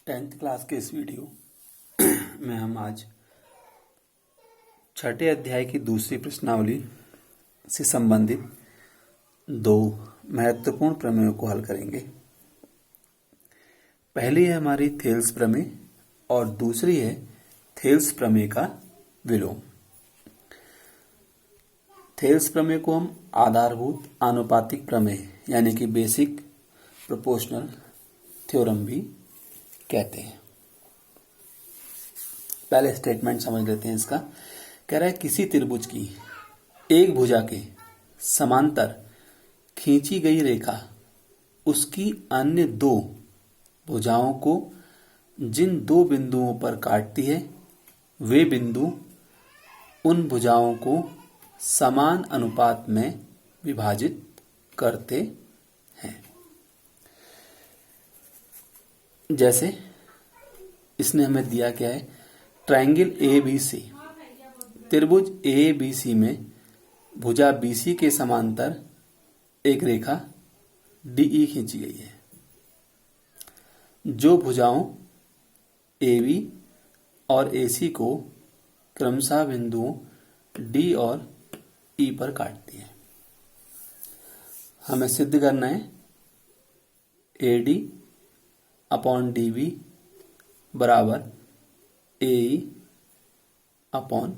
Tenth class के इस video में हम आज छठे अध्याय की दूसरी प्रश्नावली से संबंधित दो महत्वपूर्ण प्रमेयों को हल करेंगे। पहली है हमारी थेल्स प्रमेय और दूसरी है थेल्स प्रमेय का विलोम। थेल्स प्रमेय को हम आधारभूत आनुपातिक प्रमेय यानी कि बेसिक प्रोपोर्शनल थ्योरम भी कहते हैं। पहले स्टेटमेंट समझ लेते हैं इसका। कह रहा है किसी त्रिभुज की एक भुजा के समांतर खींची गई रेखा उसकी अन्य दो भुजाओं को जिन दो बिंदुओं पर काटती है वे बिंदु उन भुजाओं को समान अनुपात में विभाजित करते हैं। जैसे इसने हमें दिया क्या है, ट्रायंगल ABC, त्रिभुज ABC में भुजा BC के समांतर एक रेखा DE खींची गई है जो भुजाओं AB और AC को क्रमशः बिंदुओं D और E पर काटती है। हमें सिद्ध करना है AD अपॉन DB बराबर AE अपॉन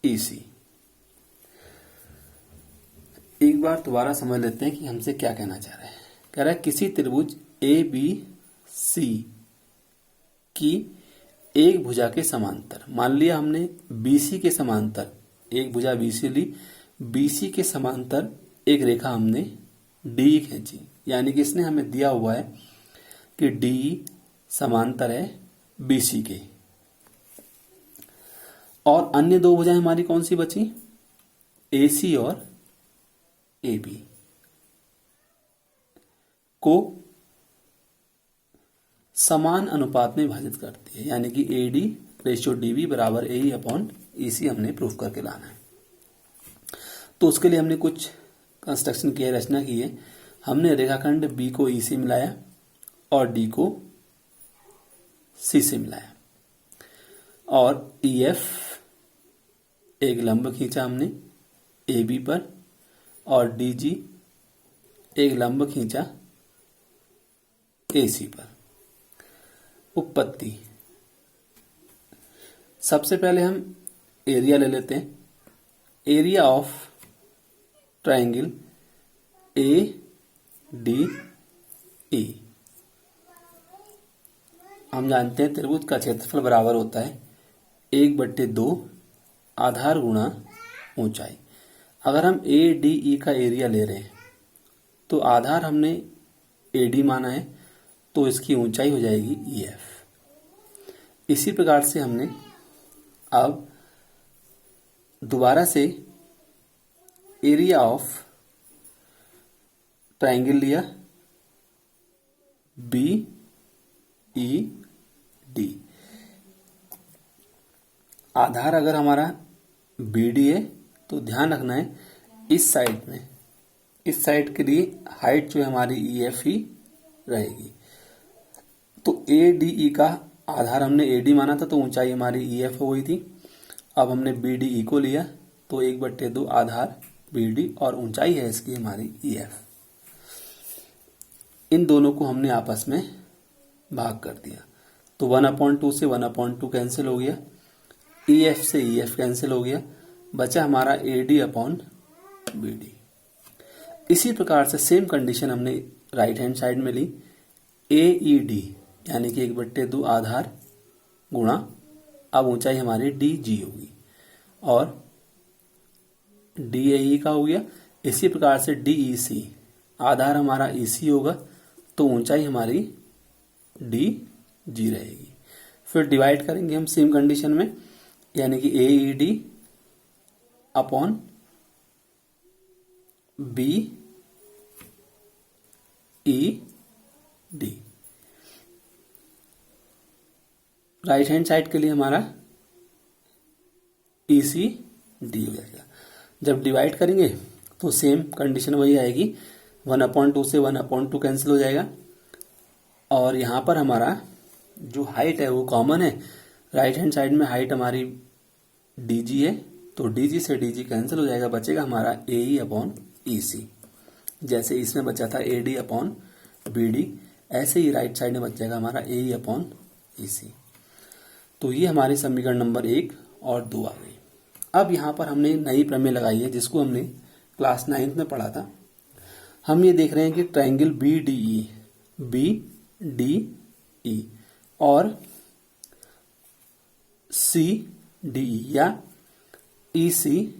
EC। एक बार दोबारा समझ लेते हैं कि हमसे क्या कहना चाह रहे हैं। कह रहा है किसी त्रिभुज ABC की एक भुजा के समांतर, मान लिया हमने BC के समांतर एक भुजा BC ली, BC के समांतर एक रेखा हमने DE खींची, यानी कि इसने हमें दिया हुआ है कि DE समांतर है BC के। और अन्य दो भुजाएं हमारी कौन सी बची, AC और AB को समान अनुपात में विभाजित करती है, यानी कि AD रेशियो DB बराबर AE अपॉन EC हमने प्रूफ करके लाना है। तो उसके लिए हमने कुछ कंस्ट्रक्शन की रचना की है। हमने रेखाखंड B को E से मिलाया और D को C से मिलाया और EF एक लंब खींचा हमने AB पर और DG एक लंब खींचा AC पर। उत्पत्ति, सबसे पहले हम एरिया ले लेते हैं। एरिया ऑफ ट्रायंगल ADE, हम जानते हैं त्रिभुज का क्षेत्रफल बराबर होता है 1/2 आधार गुणा ऊंचाई। अगर हम ADE का एरिया ले रहे हैं तो आधार हमने AD माना है तो इसकी ऊंचाई हो जाएगी EF। इसी प्रकार से हमने अब दोबारा से एरिया ऑफ ट्रायंगल लिया BED, आधार अगर हमारा BD है तो ध्यान रखना है इस साइड में, इस साइड के लिए हाइट जो है हमारी EF ही रहेगी। तो ADE का आधार हमने AD माना था तो ऊंचाई हमारी EF हो गई थी। अब हमने BDE को लिया तो 1/2 आधार BD और ऊंचाई है इसकी हमारी EF। इन दोनों को हमने आपस में भाग कर दिया तो 1/2 से 1/2 कैंसिल हो गया, EF से EF कैंसिल हो गया, बचा हमारा AD अपॉन BD। इसी प्रकार से सेम कंडीशन हमने राइट हैंड साइड में ली, AED यानी कि 1/2 आधार गुणा, अब ऊंचाई हमारी DG होगी और DAE का हो गया। इसी प्रकार से DEC, आधार हमारा EC होगा तो ऊंचाई हमारी DG रहेगी। फिर डिवाइड करेंगे हम सेम कंडीशन में, यानी कि AED upon BED। Right hand side के लिए हमारा ECD हो जाएगा। जब डिवाइड करेंगे तो सेम कंडीशन वही आएगी, 1/2 से 1/2 कैंसिल हो जाएगा और यहाँ पर हमारा जो हाइट है वो कॉमन है, राइट हैंड साइड में हाइट हमारी डीजी है, तो डीजी से डीजी कैंसिल हो जाएगा, बचेगा हमारा AE अपॉन EC। जैसे इसमें बचा था AD अपॉन BD, ऐसे ही राइट साइड में बच जाएगा हमारा AE अपॉन EC। तो ये हमारे समीकरण नंबर 1 और 2 आ गई। अब यहाँ पर हमने नई प्रमेय लगाई है जिसको हमने क्लास 9th में पढ़ा था। हम ये देख रहे हैं कि ट्रायंगल BDE और CDE या ECD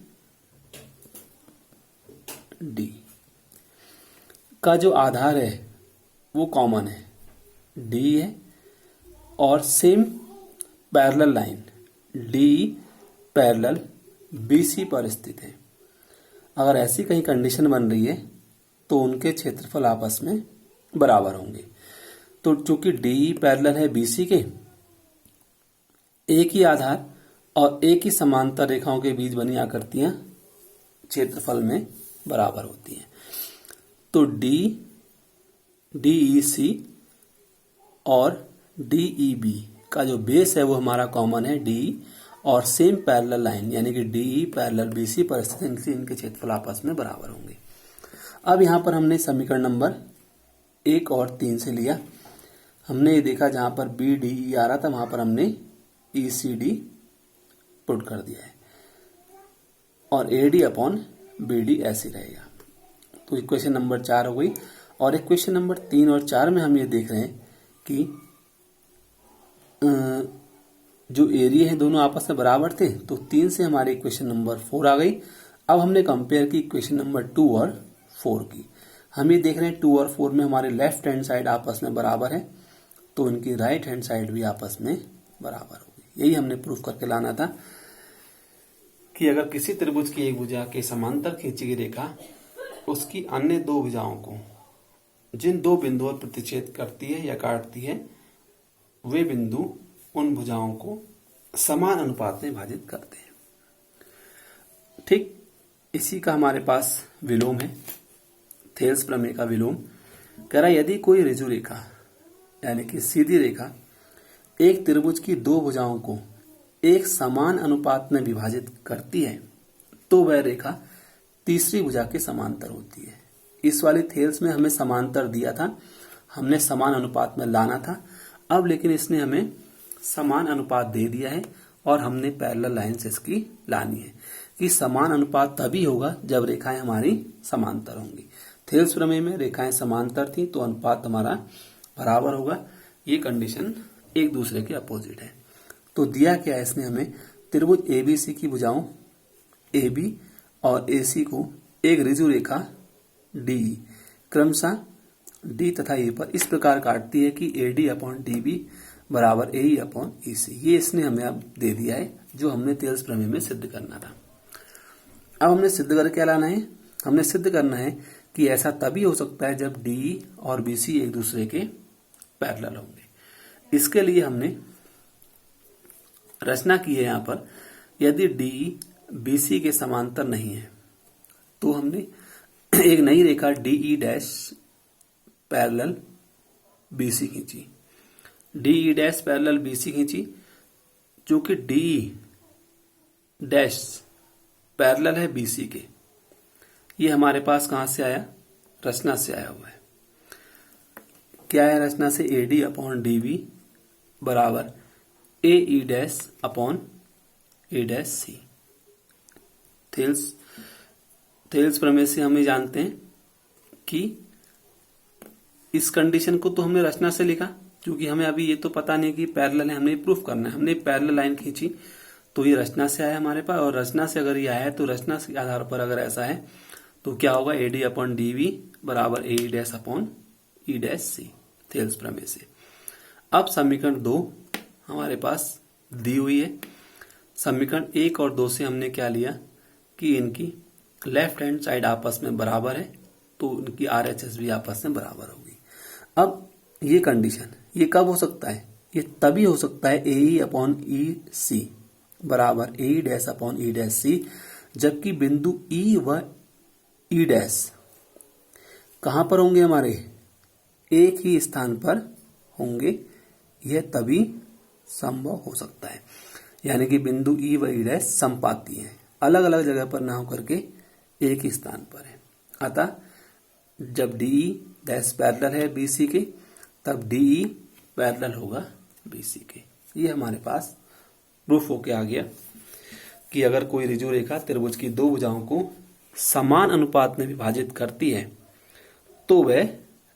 का जो आधार है वो कॉमन है, D है, और same parallel line DE parallel BC पर स्थित है। अगर ऐसी कहीं कंडीशन बन रही है तो उनके क्षेत्रफल आपस में बराबर होंगे। तो चूंकि DE पैरेलल है BC के, एक ही आधार और एक ही समांतर रेखाओं के बीच बनी आकृतियां क्षेत्रफल में बराबर होती हैं। तो DEC और DEB का जो बेस है वो हमारा कॉमन है DE, और सेम पैरेलल लाइन यानी कि DE पैरेलल BC पर स्थित इनके क्षेत्रफल आपस में बराबर होंगे। अब यहाँ पर हमने समीकरण नंबर 1 और 3 से लिया। हमने ये देखा जहां पर BDE आ रहा था वहां पर हमने ECD पुट कर दिया है, और AD अपॉन BD ऐसे रहेगा। तो इक्वेशन नंबर 4 हो गई। और इक्वेशन नंबर 3 और 4 में हम ये देख रहे हैं कि जो एरिया है दोनों आपस में बराबर थे, तो 3 से हमारी इक्वेशन नंबर 4 आ गई। अब हमने कंपेयर की इक्वेशन नंबर 2 और 4 की। हम ये देख रहे हैं 2 और 4 में हमारे लेफ्ट हैंड साइड आपस में बराबर है, तो इनकी राइट हैंड साइड भी आपस में बराबर होगी। यही हमने प्रूफ करके लाना था कि अगर किसी त्रिभुज की एक भुजा के समांतर खींची गई रेखा उसकी अन्य दो भुजाओं को जिन दो बिंदुओं पर प्रतिच्छेद करती है या काटती है, वे बिंदु उन भुजाओं को समान अनुपात में विभाजित करते हैं। ठीक इसी का हमारे पास विलोम है, थेल्स प्रमेय का विलोम। कह रहा यदि कोई ऋजु रेखा यानी कि सीधी रेखा एक त्रिभुज की दो भुजाओं को एक समान अनुपात में विभाजित करती है तो वह रेखा तीसरी भुजा के समांतर होती है। इस वाली थेल्स में हमें समांतर दिया था, हमने समान अनुपात में लाना था। अब लेकिन इसने हमें समान अनुपात दे दिया है और हमने पैरेलल लाइन से इसकी लानी है कि समान अनुपात तभी होगा जब रेखाएं हमारी समांतर होंगी। थेल्स प्रमेय में रेखाएं समांतर थी तो अनुपात हमारा बराबर होगा। ये कंडीशन एक दूसरे के अपोजिट है। तो दिया क्या है इसने हमें, त्रिभुज ABC की भुजाओं AB और AC को एक ऋजु रेखा DE क्रमशः D तथा E पर इस प्रकार काटती है कि AD अपॉन DB बराबर AE अपॉन EC। ये इसने हमें अब दे दिया है जो हमने थेल्स प्रमेय में सिद्ध करना था। अब हमने सिद्ध करके क्या लाना है, हमने सिद्ध करना है कि ऐसा तभी हो सकता है जब DE और BC एक दूसरे के पैरेलल होंगे। इसके लिए हमने रचना की है यहाँ पर, यदि DE BC के समांतर नहीं है तो हमने एक नई रेखा DE डैश पैरेलल BC खींची, DE डैश पैरेलल BC खींची, जो कि DE डैश पैरेलल है BC के। ये हमारे पास कहां से आया, रचना से आया हुआ है। क्या है रचना से, AD अपॉन DB बराबर AE dash upon A dash C। Thales प्रमेय से हम ये जानते हैं कि इस कंडीशन को तो हमने रचना से लिखा, क्योंकि हमें अभी ये तो पता नहीं कि पैरेलल है, हमने प्रूफ करना है। हमने पैरेलल लाइन खींची तो ये रचना से आया हमारे पास, और रचना से अगर ये आया है तो रचना के आधार पर अगर ऐसा है तो क्या होगा, AD अपॉन DB बराबर AE dash upon E dash C Thales प्रमेय से। अब समीकरण 2 हमारे पास दी हुई है। समीकरण 1 और 2 से हमने क्या लिया कि इनकी लेफ्ट हैंड साइड आपस में बराबर है तो इनकी RHS भी आपस में बराबर होगी। अब ये कंडीशन ये कब हो सकता है, ये तभी हो सकता है AE अपॉन EC बराबर AE dash upon E dash C, जबकि बिंदु E व E डैश कहां पर होंगे, हमारे एक ही स्थान पर होंगे यह तभी संभव हो सकता है। यानी कि बिंदु ई व ई डैश समपाती हैं, अलग अलग जगह पर ना होकर के एक ही स्थान पर है। अतः जब डी डैश पैरेलल है बीसी के, तब डी पैरेलल होगा बीसी के। ये हमारे पास प्रूफ होके आ गया कि अगर कोई ऋजु रेखा त्रिभुज की दो भुजाओं को समान अनुपात में विभाजित करती है तो वह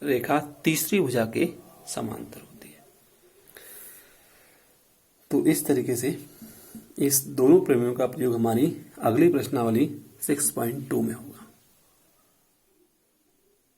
रेखा तीसरी भुजा के समांतर होती है। तो इस तरीके से इस दोनों प्रमेयों का प्रयोग हमारी अगली प्रश्नावली 6.2 में होगा।